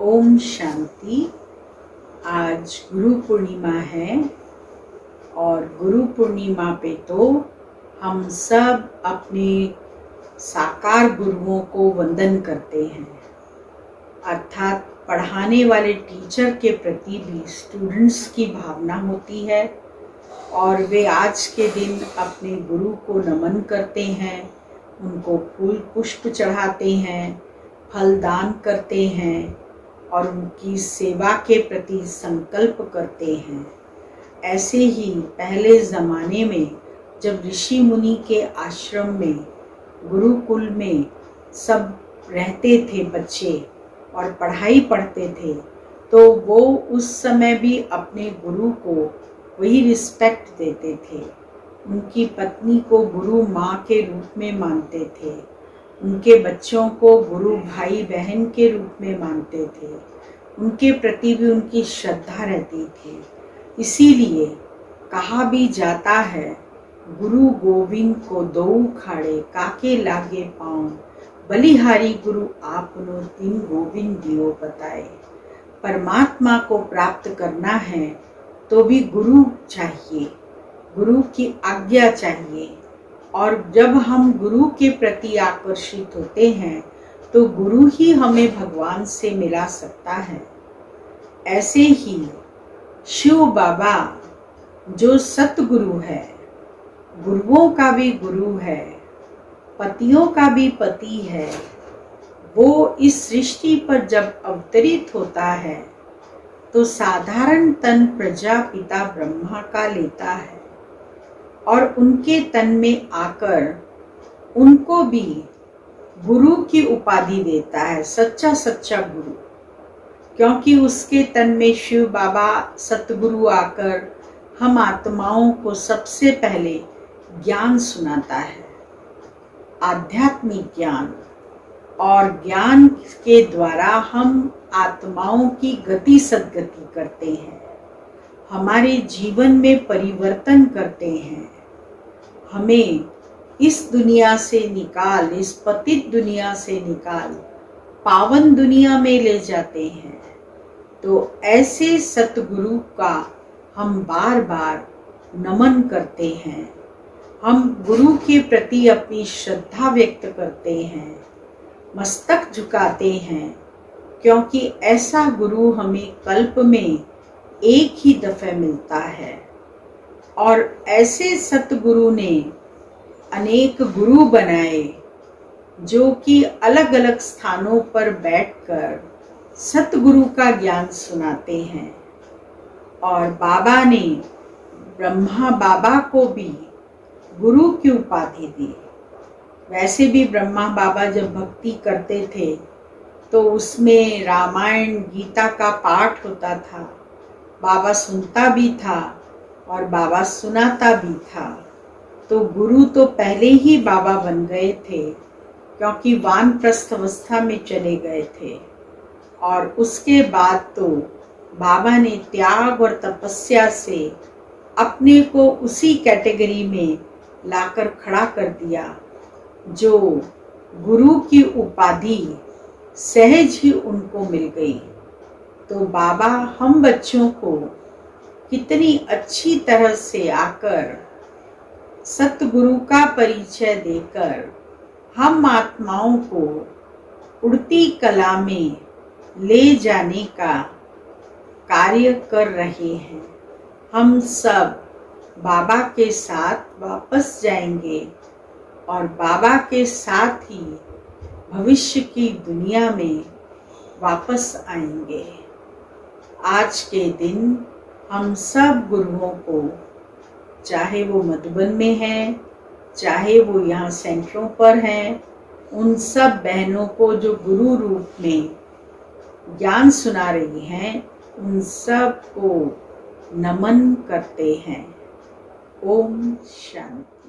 ओम शांति। आज गुरु पूर्णिमा है और गुरु पूर्णिमा पे तो हम सब अपने साकार गुरुओं को वंदन करते हैं, अर्थात पढ़ाने वाले टीचर के प्रति भी स्टूडेंट्स की भावना होती है और वे आज के दिन अपने गुरु को नमन करते हैं, उनको फूल पुष्प चढ़ाते हैं, फल दान करते हैं और उनकी सेवा के प्रति संकल्प करते हैं। ऐसे ही पहले ज़माने में जब ऋषि मुनि के आश्रम में गुरुकुल में सब रहते थे बच्चे और पढ़ाई पढ़ते थे, तो वो उस समय भी अपने गुरु को वही रिस्पेक्ट देते थे। उनकी पत्नी को गुरु माँ के रूप में मानते थे, उनके बच्चों को गुरु भाई बहन के रूप में मानते थे, उनके प्रति भी उनकी श्रद्धा रहती थी। इसीलिए कहा भी जाता है, गुरु गोविंद को दो खाड़े काके लागे पाँव, बलिहारी गुरु आपनो तिन गोविंद दियो बताए। परमात्मा को प्राप्त करना है तो भी गुरु चाहिए, गुरु की आज्ञा चाहिए। और जब हम गुरु के प्रति आकर्षित होते हैं तो गुरु ही हमें भगवान से मिला सकता है। ऐसे ही शिव बाबा जो सतगुरु है, गुरुओं का भी गुरु है, पतियों का भी पति है, वो इस सृष्टि पर जब अवतरित होता है तो साधारण तन प्रजापिता ब्रह्मा का लेता है और उनके तन में आकर उनको भी गुरु की उपाधि देता है, सच्चा सच्चा गुरु। क्योंकि उसके तन में शिव बाबा सतगुरु आकर हम आत्माओं को सबसे पहले ज्ञान सुनाता है, आध्यात्मिक ज्ञान। और ज्ञान के द्वारा हम आत्माओं की गति सद्गति करते हैं, हमारे जीवन में परिवर्तन करते हैं, हमें इस दुनिया से निकाल, इस पतित दुनिया से निकाल पावन दुनिया में ले जाते हैं। तो ऐसे सतगुरु का हम बार बार नमन करते हैं, हम गुरु के प्रति अपनी श्रद्धा व्यक्त करते हैं, मस्तक झुकाते हैं, क्योंकि ऐसा गुरु हमें कल्प में एक ही दफे मिलता है। और ऐसे सतगुरु ने अनेक गुरु बनाए जो कि अलग अलग स्थानों पर बैठकर सतगुरु का ज्ञान सुनाते हैं। और बाबा ने ब्रह्मा बाबा को भी गुरु की उपाधि दी। वैसे भी ब्रह्मा बाबा जब भक्ति करते थे तो उसमें रामायण गीता का पाठ होता था, बाबा सुनता भी था और बाबा सुनाता भी था। तो गुरु तो पहले ही बाबा बन गए थे, क्योंकि वानप्रस्थ अवस्था में चले गए थे। और उसके बाद तो बाबा ने त्याग और तपस्या से अपने को उसी कैटेगरी में लाकर खड़ा कर दिया जो गुरु की उपाधि सहज ही उनको मिल गई। तो बाबा हम बच्चों को कितनी अच्छी तरह से आकर सतगुरु का परिचय देकर हम आत्माओं को उड़ती कला में ले जाने का कार्य कर रहे हैं। हम सब बाबा के साथ वापस जाएंगे और बाबा के साथ ही भविष्य की दुनिया में वापस आएंगे। आज के दिन हम सब गुरुओं को, चाहे वो मधुबन में हैं, चाहे वो यहाँ सेंटरों पर हैं, उन सब बहनों को जो गुरु रूप में ज्ञान सुना रही हैं, उन सब को नमन करते हैं। ओम शांति।